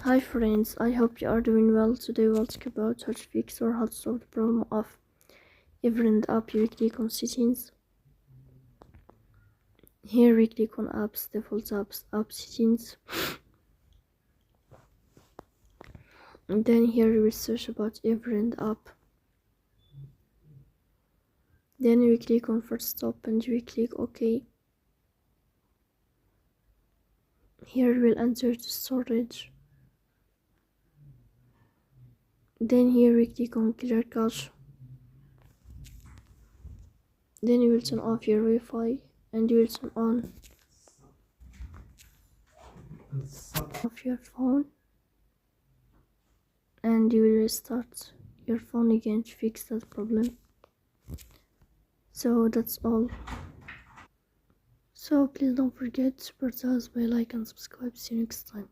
Hi friends, I hope you are doing well. Today we'll talk about how to fix or how to solve the problem of Everand app. You click on settings. Here we click on apps, default apps, app settings. And then here we will search about Everand app. Then we click on first stop and we click OK. Here we'll enter the storage. Then here we click on clear cache. Then you will turn off your Wi-Fi and you will turn on off your phone, and you will restart your phone again to fix that problem. So that's all. So please don't forget to support us by like and subscribe. See you next time.